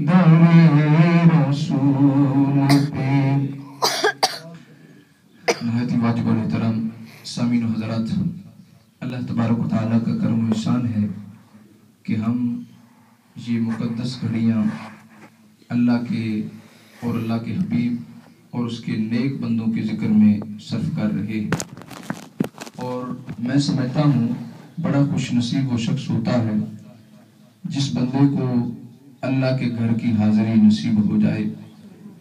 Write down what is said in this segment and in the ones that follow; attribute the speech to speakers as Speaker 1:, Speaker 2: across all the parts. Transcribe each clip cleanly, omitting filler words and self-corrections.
Speaker 1: در رسول پہ۔ نہایت ہی واجب الاحترام سامعین و حضرات، اللہ تبارک و تعالیٰ کا کرم و احسان ہے کہ ہم یہ مقدس گھڑیاں اللہ کے اور اللہ کے حبیب اور اس کے نیک بندوں کے ذکر میں صرف کر رہے ہیں، اور میں سمجھتا ہوں بڑا خوش نصیب وہ شخص ہوتا ہے جس بندے کو اللہ کے گھر کی حاضری نصیب ہو جائے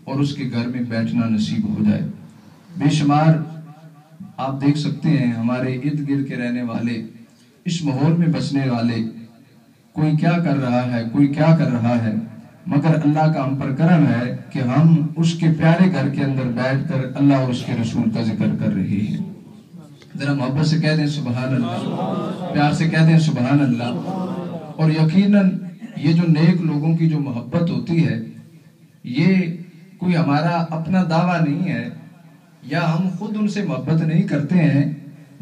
Speaker 1: اور اس کے گھر میں بیٹھنا نصیب ہو جائے۔ بے شمار آپ دیکھ سکتے ہیں ہمارے ارد گرد کے رہنے والے، اس ماحول میں بسنے والے، کوئی کیا کر رہا ہے، کوئی کیا کر رہا ہے، مگر اللہ کا ہم پر کرم ہے کہ ہم اس کے پیارے گھر کے اندر بیٹھ کر اللہ اور اس کے رسول کا ذکر کر رہے ہیں۔ ذرا محبت سے کہہ دیں سبحان اللہ، پیار سے کہہ دیں سبحان اللہ۔ اور یقیناً یہ جو نیک لوگوں کی جو محبت ہوتی ہے، یہ کوئی ہمارا اپنا دعویٰ نہیں ہے یا ہم خود ان سے محبت نہیں کرتے ہیں،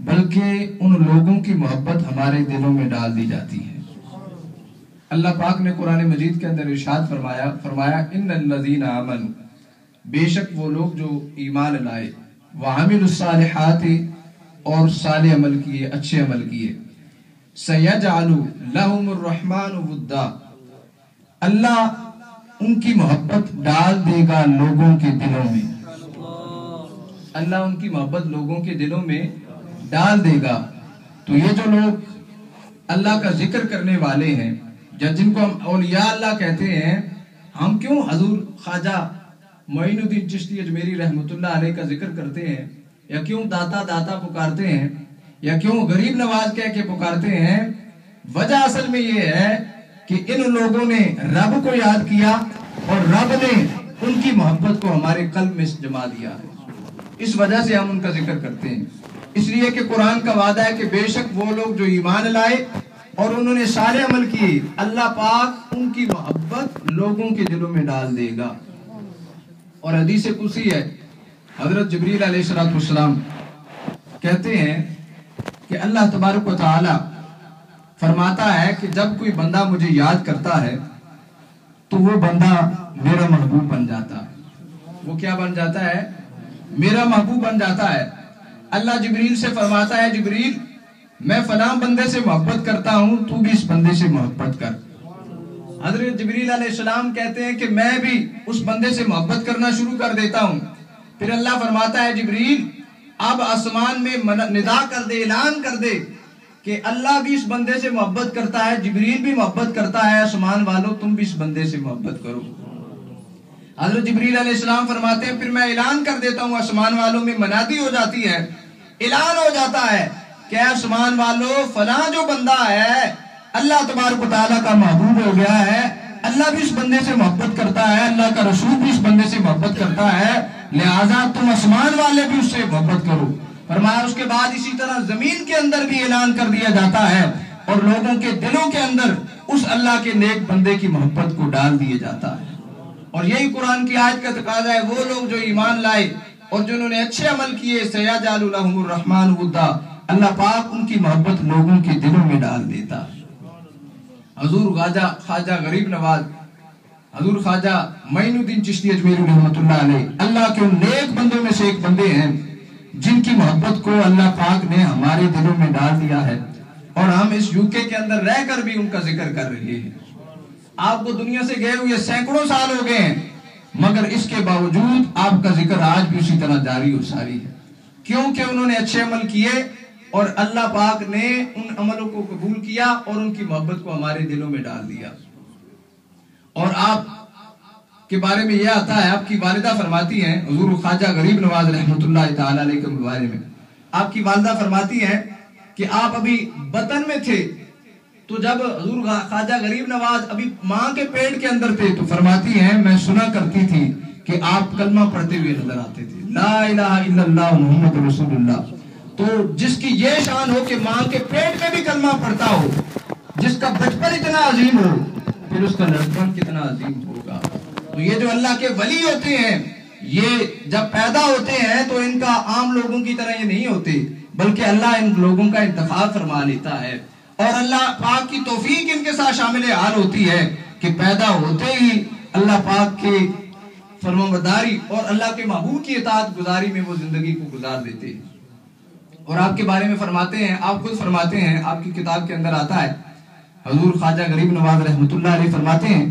Speaker 1: بلکہ ان لوگوں کی محبت ہمارے دلوں میں ڈال دی جاتی ہے۔ اللہ پاک نے قرآن مجید کے اندر ارشاد فرمایا ان الذین آمنوا، بے شک وہ لوگ جو ایمان لائے، وعملوا الصالحات، اور صالح عمل کیے، اچھے عمل کیے، سیجعل لہم الرحمن ودا، اللہ ان کی محبت ڈال دے گا لوگوں کے دلوں میں، اللہ ان کی محبت لوگوں کے دلوں میں ڈال دے گا۔ تو یہ جو لوگ اللہ کا ذکر کرنے والے ہیں، جن کو ہم اولیاء اللہ کہتے ہیں، ہم کیوں حضور خواجہ معین الدین چشتی اجمیری رحمۃ اللہ علیہ کا ذکر کرتے ہیں، یا کیوں داتا داتا پکارتے ہیں، یا کیوں غریب نواز کہہ کے پکارتے ہیں؟ وجہ اصل میں یہ ہے کہ ان لوگوں نے رب کو یاد کیا اور رب نے ان کی محبت کو ہمارے قلب میں جما دیا ہے، اس وجہ سے ہم ان کا ذکر کرتے ہیں۔ اس لیے کہ قرآن کا وعدہ ہے کہ بے شک وہ لوگ جو ایمان لائے اور انہوں نے صالح عمل کیے، اللہ پاک ان کی محبت لوگوں کے دلوں میں ڈال دے گا۔ اور حدیث قدسی ہے، حضرت جبریل علیہ السلام کہتے ہیں کہ اللہ تبارک و تعالی فرماتا ہے کہ جب کوئی بندہ مجھے یاد کرتا ہے تو وہ بندہ میرا محبوب بن جاتا ہے۔ وہ کیا بن جاتا ہے؟ میرا محبوب بن جاتا ہے۔ اللہ جبریل سے فرماتا ہے جبریل میں فلاں بندے سے محبت کرتا ہوں، تو بھی اس بندے سے محبت کر۔ حضرت جبریل علیہ السلام کہتے ہیں کہ میں بھی اس بندے سے محبت کرنا شروع کر دیتا ہوں۔ پھر اللہ فرماتا ہے جبریل اب آسمان میں ندا کر دے، اعلان کر دے کہ اللہ بھی اس بندے سے محبت کرتا ہے، جبریل بھی محبت کرتا ہے، آسمان والوں تم بھی اس بندے سے محبت کرو۔ حضرت جبریل علیہ السلام فرماتے ہیں پھر میں اعلان کر دیتا ہوں، آسمان والوں میں منادی ہو جاتی ہے، اعلان ہو جاتا ہے کہ آسمان والوں فلاں جو بندہ ہے اللہ تبارک و تعالیٰ کا محبوب ہو گیا ہے، اللہ بھی اس بندے سے محبت کرتا ہے، اللہ کا رسول بھی اس بندے سے محبت کرتا ہے، لہٰذا تم آسمان والے بھی اس سے محبت کرو۔ فرمایا اس کے بعد اسی طرح زمین کے اندر بھی اعلان کر دیا جاتا ہے اور لوگوں کے دلوں کے اندر اس اللہ کے نیک بندے کی محبت کو ڈال دیا جاتا ہے۔ اور یہی قرآن کی آیت کا تقاضا ہے، وہ لوگ جو ایمان لائے اور جنہوں نے اچھے عمل کیے، سیجعل لہم الرحمن ودا، اللہ پاک ان کی محبت لوگوں کے دلوں میں ڈال دیتا ہے۔ حضور خواجہ غریب نواز، حضور خواجہ معین الدین چشتی اجمیری رحمۃ اللہ علیہ، اللہ کے ان نیک بندوں میں سے ایک بندے ہیں جن کی محبت کو اللہ پاک نے ہمارے دلوں میں ڈال دیا ہے، اور ہم اس یوکے کے اندر رہ کر بھی ان کا ذکر کر رہے ہیں۔ آپ کو دنیا سے گئے ہوئے سینکڑوں سال ہو گئے ہیں، مگر اس کے باوجود آپ کا ذکر آج بھی اسی طرح جاری و ساری ہے، کیونکہ انہوں نے اچھے عمل کیے اور اللہ پاک نے ان عملوں کو قبول کیا اور ان کی محبت کو ہمارے دلوں میں ڈال دیا۔ اور آپ کے بارے میں یہ آتا ہے، آپ کی والدہ فرماتی ہیں، حضور خواجہ غریب نواز رحمۃ اللہ تعالی علیہ کے بارے میں آپ کی والدہ فرماتی ہیں کہ آپ ابھی بطن میں تھے تو جب حضور خواجہ غریب نواز ابھی ماں کے پیٹ کے اندر تھے تو فرماتی ہیں میں سنا کرتی تھی کہ آپ کلمہ پڑھتے ہوئے نظر آتے تھے، لا الہ الا اللہ محمد رسول اللہ۔ تو جس کی یہ شان ہو کہ ماں کے پیٹ میں بھی کلمہ پڑھتا ہو، جس کا بچپن اتنا عظیم ہو، پھر اس کا لڑکپن کتنا عظیم ہوگا۔ تو یہ جو اللہ کے ولی ہوتے ہیں، یہ جب پیدا ہوتے ہیں تو ان کا عام لوگوں کی طرح یہ نہیں ہوتے، بلکہ اللہ ان لوگوں کا انتخاب فرما لیتا ہے، اور اللہ پاک کی توفیق ان کے ساتھ شامل حال ہوتی ہے کہ پیدا ہوتے ہی اللہ پاک کے فرمانبرداری اور اللہ کے محبوب کی اطاعت گزاری میں وہ زندگی کو گزار دیتے ہیں. اور آپ کے بارے میں فرماتے ہیں، آپ خود فرماتے ہیں، آپ کی کتاب کے اندر آتا ہے، حضور خواجہ غریب نواز رحمۃ اللہ علیہ فرماتے ہیں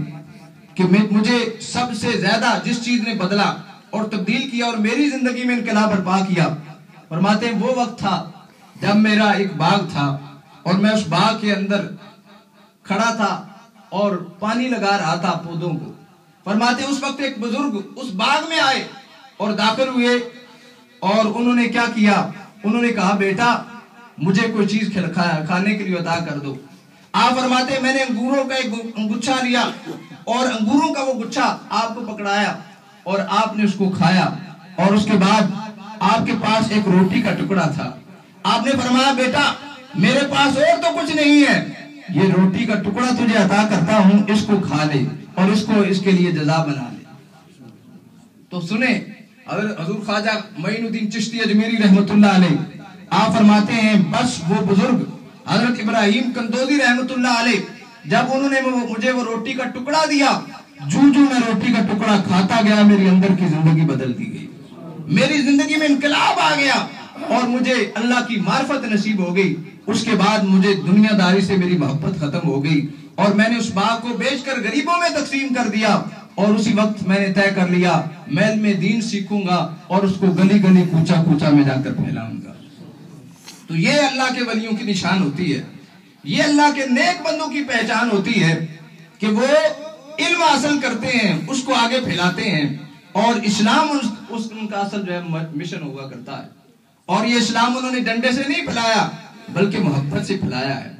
Speaker 1: کہ مجھے سب سے زیادہ جس چیز نے بدلا اور تبدیل کیا اور میری زندگی میں انقلاب برپا کیا، فرماتے ہیں وہ وقت تھا جب میرا ایک باغ تھا اور میں اس باغ کے اندر کھڑا تھا اور پانی لگا رہا تھا پودوں کو. فرماتے ہیں اس وقت ایک بزرگ اس باغ میں آئے اور داخل ہوئے اور انہوں نے کیا کیا، انہوں نے کہا بیٹا مجھے کوئی چیز کھانے کے لیے عطا کر دو. آپ فرماتے ہیں میں نے انگوروں کا ایک گچھا لیا اور انگوروں کا وہ گچھا آپ کو پکڑایا اور آپ نے اس کو کھایا، اور اس کے بعد آپ کے پاس ایک روٹی کا ٹکڑا تھا. آپ نے فرمایا بیٹا میرے پاس اور تو کچھ نہیں ہے، یہ روٹی کا ٹکڑا تجھے عطا کرتا ہوں، اس کو کھا لے اور اس کے لیے جزا بنا لے. تو سنیں حضور خواجہ معین الدین چشتی اجمیری رحمۃ اللہ علیہ آپ فرماتے ہیں بس وہ بزرگ حضرت ابراہیم کندوزی رحمۃ اللہ علیہ جب انہوں نے مجھے وہ روٹی کا ٹکڑا دیا، جو میں روٹی کا ٹکڑا کھاتا گیا میری اندر کی زندگی بدل دی گئی، میری زندگی میں انقلاب آ گیا اور مجھے اللہ کی معرفت نصیب ہو گئی. اس کے بعد مجھے دنیا داری سے میری محبت ختم ہو گئی اور میں نے اس باغ کو بیچ کر غریبوں میں تقسیم کر دیا، اور اسی وقت میں نے طے کر لیا میں علم دین سیکھوں گا اور اس کو گلی گلی کوچا کوچا میں جا کر پھیلاؤں گا. تو یہ اللہ کے ولیوں کی نشان ہوتی ہے، یہ اللہ کے نیک بندوں کی پہچان ہوتی ہے کہ وہ علم حاصل کرتے ہیں، اس کو آگے پھیلاتے ہیں، اور اسلام ان کا اصل جو ہے مشن ہوا کرتا ہے. اور یہ اسلام انہوں نے ڈنڈے سے نہیں پھیلایا بلکہ محبت سے پھیلایا ہے،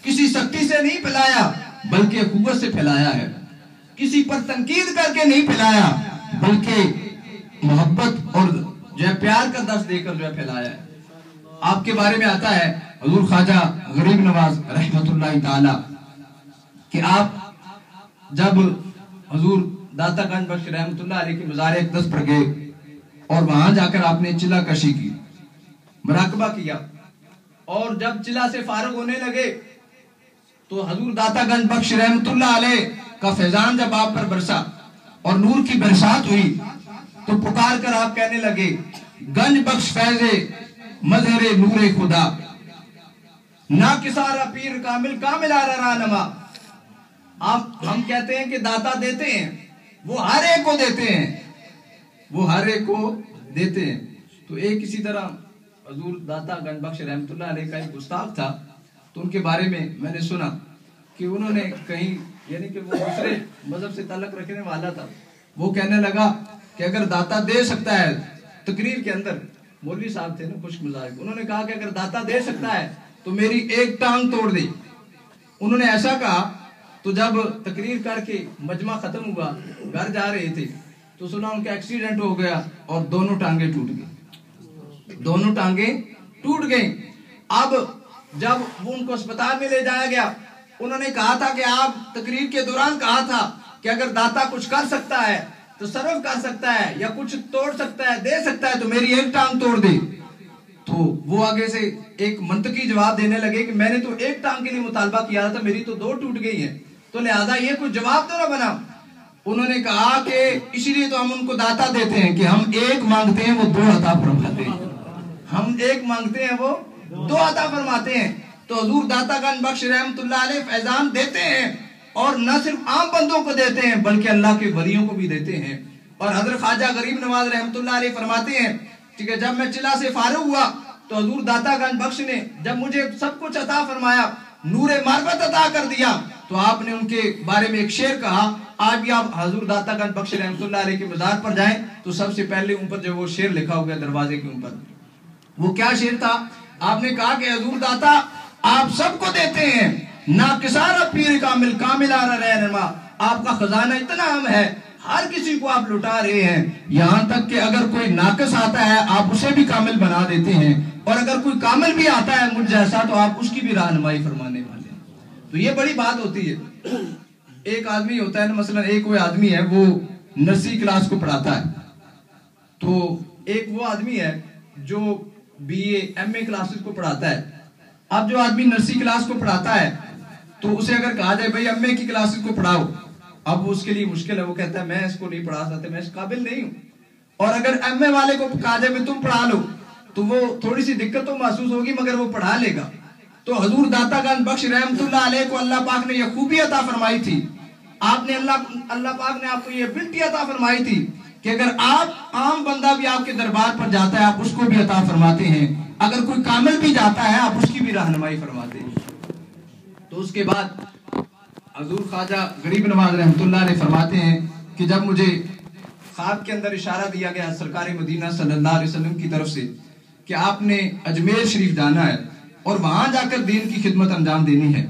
Speaker 1: کسی سختی سے نہیں پھیلایا بلکہ قوت سے پھیلایا ہے، کسی پر تنقید کر کے نہیں پھیلایا بلکہ محبت اور جو ہے پیار کا درس دے کر جو ہے پھیلایا ہے. آپ کے بارے میں آتا ہے حضور خواجہ غریب نواز رحمۃ اللہ تعالی کہ آپ جب حضور داتا گنج بخش رحمۃ اللہ علیہ کی مزار اقدس پر گئے اور وہاں جا کر آپ نے چلہ کشی کی، مراقبہ کیا، اور جب چلہ سے فارغ ہونے لگے تو حضور داتا گنج بخش رحمۃ اللہ علیہ کا فیضان جب آپ پر برسا اور نور کی برسات ہوئی تو پکار کر آپ کہنے لگے گنج بخش فیض مظہر نور خدا، نا کسارا پیر کامل کامل آرا رانما. ہم کہتے ہیں کہ داتا دیتے ہیں، وہ ہر ایک کو دیتے ہیں، وہ ہر ایک کو دیتے ہیں. تو ایک اسی طرح حضور داتا گنج بخش رحمۃ اللہ علیہ کا ایک گستاخ تھا، تو ان کے بارے میں نے سنا کہ انہوں نے کہیں یعنی کہ وہ دوسرے مذہب سے تعلق رکھنے والا تھا، وہ کہنے لگا کہ اگر داتا دے سکتا ہے، تقریر کے اندر مولوی صاحب تھے نا خشک مزاج، انہوں نے کہا کہ اگر داتا دے سکتا ہے تو میری ایک ٹانگ توڑ دے. انہوں نے ایسا کہا تو جب تقریر کر کے مجمع ختم ہوا گھر جا رہے تھے تو سنا ان کا ایکسیڈنٹ ہو گیا اور دونوں ٹانگیں ٹوٹ گئی، دونوں ٹانگیں ٹوٹ گئیں. اب جب وہ ان کو اسپتال میں لے جایا گیا، انہوں نے کہا تھا کہ آپ تقریر کے دوران کہا تھا کہ اگر داتا کچھ کر سکتا ہے تصرف کر سکتا ہے یا کچھ توڑ سکتا ہے دے سکتا ہے تو میری ایک ٹانگ توڑ دے. تو وہ آگے سے ایک منطقی جواب دینے لگے کہ میں نے تو ایک ٹانگ کے لیے مطالبہ کیا تھا، میری تو دو ٹوٹ گئی ہیں، تو لہذا یہ کوئی جواب تو نہ بنا. انہوں نے کہا کہ اسی لیے تو ہم ان کو داتا دیتے ہیں کہ ہم ایک مانگتے ہیں وہ دو عطا فرماتے ہیں، ہم ایک مانگتے ہیں وہ دو عطا فرماتے ہیں. تو حضور داتا گنج بخش رحمۃ اللہ علیہ فیضان دیتے ہیں، اور نہ صرف عام بندوں کو دیتے ہیں بلکہ اللہ کے ولیوں کو بھی دیتے ہیں. اور حضرت خواجہ غریب نواز رحمۃ اللہ علیہ فرماتے ہیں کہ جب میں چلہ سے فارغ ہوا تو حضور داتا گنج بخش نے جب مجھے سب کچھ عطا فرمایا، نور معرفت عطا کر دیا، تو آپ نے ان کے بارے میں ایک شعر کہا. آج بھی آپ حضور داتا گنج بخش رحمۃ اللہ علیہ کے مزار پر جائیں تو سب سے پہلے اوپر جو وہ شعر لکھا ہو گیا دروازے کے اوپر، وہ کیا شعر تھا؟ آپ نے کہا کہ حضور داتا آپ سب کو دیتے ہیں، نا کسارا پیر کامل کامل آرا رہنما. آپ کا خزانہ اتنا عام ہے، ہر کسی کو آپ لٹا رہے ہیں، یہاں تک کہ اگر کوئی ناقص آتا ہے آپ اسے بھی کامل بنا دیتے ہیں، اور اگر کوئی کامل بھی آتا ہے مجھ جیسا تو آپ اس کی بھی رہنمائی فرمانے والے ہیں. تو یہ بڑی بات ہوتی ہے. ایک آدمی ہوتا ہے نا، مثلا ایک وہ آدمی ہے وہ نرسری کلاس کو پڑھاتا ہے، تو ایک وہ آدمی ہے جو B A M A classes کو پڑھاتا ہے. اب جو آدمی نرسری کلاس کو پڑھاتا ہے تو اسے اگر کہا جائے بھائی ایم اے کی کلاسز کو پڑھاؤ، اب اس کے لیے مشکل ہے، وہ کہتا ہے میں اس کو نہیں پڑھا سکتا، میں اس قابل نہیں ہوں. اور اگر ایم اے والے کو کہا جائے میں تم پڑھا لو تو وہ تھوڑی سی دقت تو محسوس ہوگی مگر وہ پڑھا لے گا. تو حضور داتا گنج بخش رحمت اللہ علیہ کو اللہ پاک نے یہ خوبی عطا فرمائی تھی، آپ نے اللہ پاک نے آپ کو یہ ابیلٹی عطا فرمائی تھی کہ اگر آپ عام بندہ بھی آپ کے دربار پر جاتا ہے آپ اس کو بھی عطا فرماتے ہیں، اگر کوئی کامل بھی جاتا ہے آپ اس کی بھی رہنمائی فرماتے ہیں. تو اس کے بعد حضور خواجہ غریب نواز رحمت اللہ علیہ فرماتے ہیں کہ جب مجھے خواب کے اندر اشارہ دیا گیا سرکار مدینہ صلی اللہ علیہ وسلم کی طرف سے کہ آپ نے اجمیر شریف جانا ہے اور وہاں جا کر دین کی خدمت انجام دینی ہے،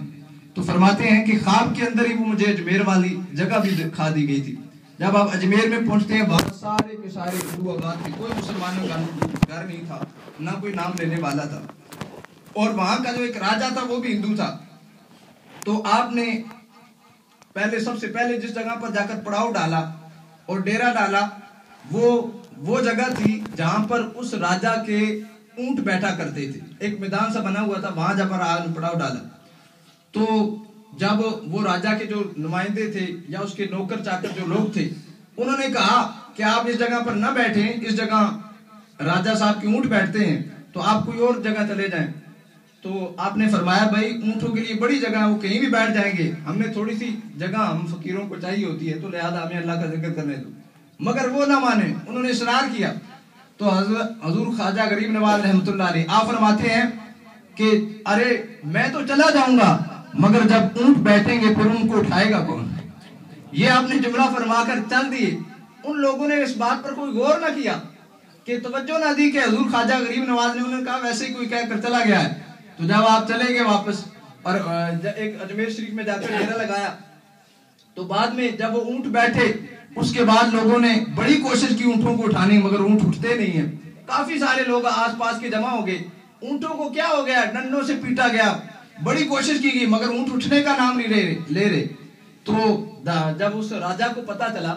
Speaker 1: تو فرماتے ہیں کہ خواب کے اندر ہی وہ مجھے اجمیر والی جگہ بھی دکھا دی گئی تھی. جب آپ اجمیر میں پہنچتے ہیں وہاں سارے کے سارے ہندو آباد تھے، کوئی مسلمانوں کا گھر نہیں تھا، نہ کوئی نام لینے والا تھا، اور وہاں کا جو ایک راجہ تھا وہ بھی ہندو تھا. تو آپ نے سب سے پہلے جس جگہ پر جا کر پڑاؤ ڈالا اور ڈیرا ڈالا وہ جگہ تھی جہاں پر اس راجہ کے اونٹ بیٹھا کرتے تھے، ایک میدان سا بنا ہوا تھا، وہاں جا پر آپ نے پڑاؤ ڈالا. تو جب وہ راجہ کے جو نمائندے تھے یا اس کے نوکر چاکر جو لوگ تھے انہوں نے کہا کہ آپ اس جگہ پر نہ بیٹھیں، اس جگہ راجہ صاحب کے اونٹ بیٹھتے ہیں تو آپ کوئی اور جگہ چلے جائیں. تو آپ نے فرمایا بھائی اونٹوں کے لیے بڑی جگہ ہے، وہ کہیں بھی بیٹھ جائیں گے، ہم نے تھوڑی سی جگہ ہم فقیروں کو چاہیے ہوتی ہے تو لہذا ہمیں اللہ کا ذکر کرنے دو. مگر وہ نہ مانے، انہوں نے اصرار کیا. تو حضور خواجہ غریب نواز رحمت اللہ علیہ آپ فرماتے ہیں کہ ارے میں تو چلا جاؤں گا مگر جب اونٹ بیٹھیں گے پھر ان کو اٹھائے گا کون. یہ آپ نے جملہ فرما کر چل دیے. ان لوگوں نے اس بات پر کوئی غور نہ کیا کہ توجہ نہ دی کہ حضور خواجہ غریب نواز نے انہوں نے کہا ویسے ہی کوئی کہہ کر چلا گیا ہے. تو جب آپ چلے گئے واپس اور ایک اجمیر شریف میں جا کر ڈیرا لگایا تو بعد میں جب وہ اونٹ بیٹھے اس کے بعد لوگوں نے بڑی کوشش کی اونٹوں کو اٹھانے مگر اونٹ اٹھتے نہیں ہیں. کافی سارے لوگ آس پاس کے جمع ہو گئے، اونٹوں کو کیا ہو گیا، ڈنڈوں سے پیٹا گیا، بڑی کوشش کی گئی مگر اونٹ اٹھنے کا نام نہیں لے رہے. تو جب اس راجہ کو پتا چلا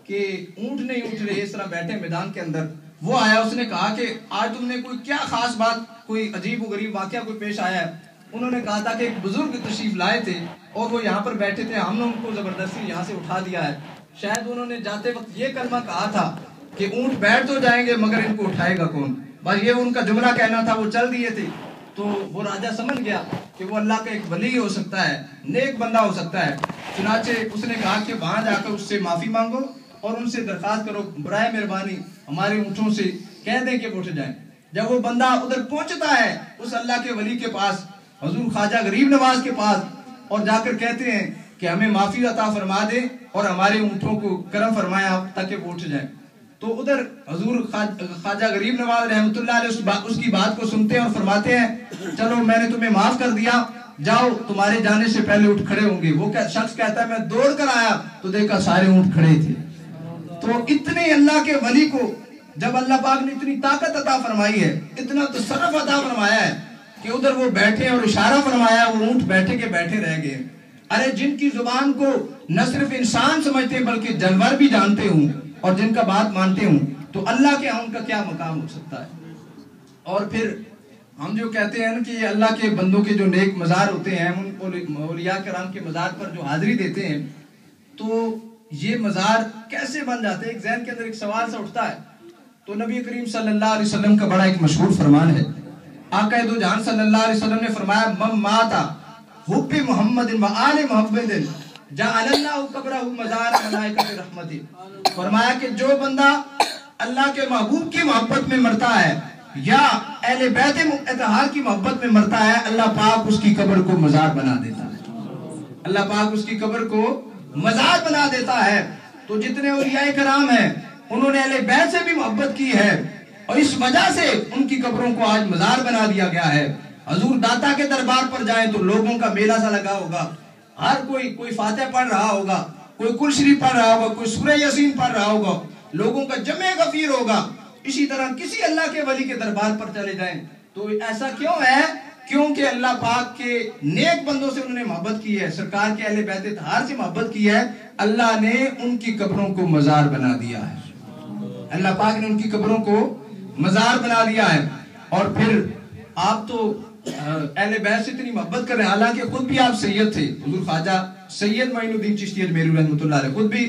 Speaker 1: کہ اونٹ نہیں اٹھ رہے اس طرح بیٹھے میدان کے اندر، وہ آیا، اس نے کہا کہ آج تم نے کوئی کیا خاص بات، کوئی عجیب و غریب واقعہ کوئی پیش آیا ہے. انہوں نے کہا تھا کہ ایک بزرگ تشریف لائے تھے اور وہ یہاں پر بیٹھے تھے، ہم نے ان کو زبردستی یہاں سے اٹھا دیا ہے. شاید انہوں نے جاتے وقت یہ کلمہ کہا تھا کہ اونٹ بیٹھ تو جائیں گے مگر ان کو اٹھائے گا کون. بس یہ ان کا جملہ کہنا تھا، وہ چل دیے تھے. تو وہ راجہ سمجھ گیا کہ وہ اللہ کا ایک ولی ہو سکتا ہے، نیک بندہ ہو سکتا ہے. چنانچہ اس نے کہا کہ وہاں جا کر اس سے معافی مانگو اور ان سے درخواست کرو برائے مہربانی ہمارے اونٹوں سے کہہ دیں کہ وہ اٹھ جائیں. جب وہ بندہ ادھر پہنچتا ہے اس اللہ کے ولی کے پاس، حضور خواجہ غریب نواز کے پاس، اور جا کر کہتے ہیں کہ ہمیں معافی عطا فرما دے اور ہمارے اونٹوں کو کرم فرمایا تاکہ وہ اٹھ جائیں. تو ادھر حضور خواجہ غریب نواز رحمت اللہ علیہ اس کی بات کو سنتے ہیں اور فرماتے ہیں چلو میں نے تمہیں معاف کر دیا، جاؤ تمہارے جانے سے پہلے اٹھ کھڑے ہوں گے. وہ شخص کہتا ہے میں دوڑ کر آیا تو دیکھا سارے اونٹ کھڑے تھے. تو اتنے اللہ کے ولی کو جب اللہ پاک نے اتنی طاقت عطا فرمائی ہے، اتنا تصرف عطا فرمایا ہے کہ ادھر وہ بیٹھے اور اشارہ فرمایا، وہ اونٹ بیٹھے کے بیٹھے رہ گئے. ارے جن کی زبان کو نہ صرف انسان سمجھتے ہیں بلکہ جانور بھی جانتے ہوں اور جن کا بات مانتے ہوں تو اللہ کے ہاں ان کا کیا مقام ہو سکتا ہے. اور پھر ہم جو کہتے ہیں کہ یہ اللہ کے بندوں کے جو نیک مزار ہوتے ہیں، ان اولیاء کرام کے مزار پر جو حاضری دیتے ہیں تو یہ مزار کیسے بن جاتے ہیں. ایک ذہن کے اندر ایک سوال سا اٹھتا ہے. تو نبی کریم صلی اللہ علیہ وسلم کا بڑا ایک مشہور فرمان ہے، آقا دو جہان صلی اللہ علیہ وسلم نے فرمایا من ماتا حب محمد و آل محمد جعل اللہ قبرہ مزار ملائکۃ رحمت. فرمایا کہ جو بندہ اللہ کے محبوب کی محبت میں مرتا ہے یا اہل بیت اطہار کی محبت میں مرتا ہے، اللہ پاک اس کی قبر کو مزار بنا دیتا ہے. اللہ پاک اس کی قبر کو مزار بنا دیتا ہے. تو جتنے اولیاء کرام ہیں انہوں نے اہل بیت سے بھی محبت کی ہے اور اس وجہ سے ان کی قبروں کو آج مزار بنا دیا گیا ہے. حضور داتا کے دربار پر جائیں تو لوگوں کا میلہ سا لگا ہوگا، ہر کوئی فاتح پڑھ رہا ہوگا، کوئی کل شریف پڑھ رہا ہوگا، کوئی سورہ یاسین پڑھ رہا ہوگا، لوگوں کا جمع غفیر ہوگا. اسی طرح کسی اللہ کے ولی کے دربار پر چلے جائیں تو ایسا کیوں ہے؟ کیونکہ اللہ پاک کے نیک بندوں سے انہوں نے محبت کی ہے، سرکار کے اہل بیت اطہار سے محبت کی ہے. اللہ نے ان کی قبروں کو مزار بنا دیا ہے. اللہ پاک نے ان کی قبروں کو مزار بنا دیا ہے. اور پھر آپ تو اہل بیت سے اتنی محبت کر رہے ہیں، حالانکہ خود بھی آپ سید تھے. حضور خواجہ
Speaker 2: سید معین الدین چشتی اجمیری رحمۃ اللہ علیہ خود بھی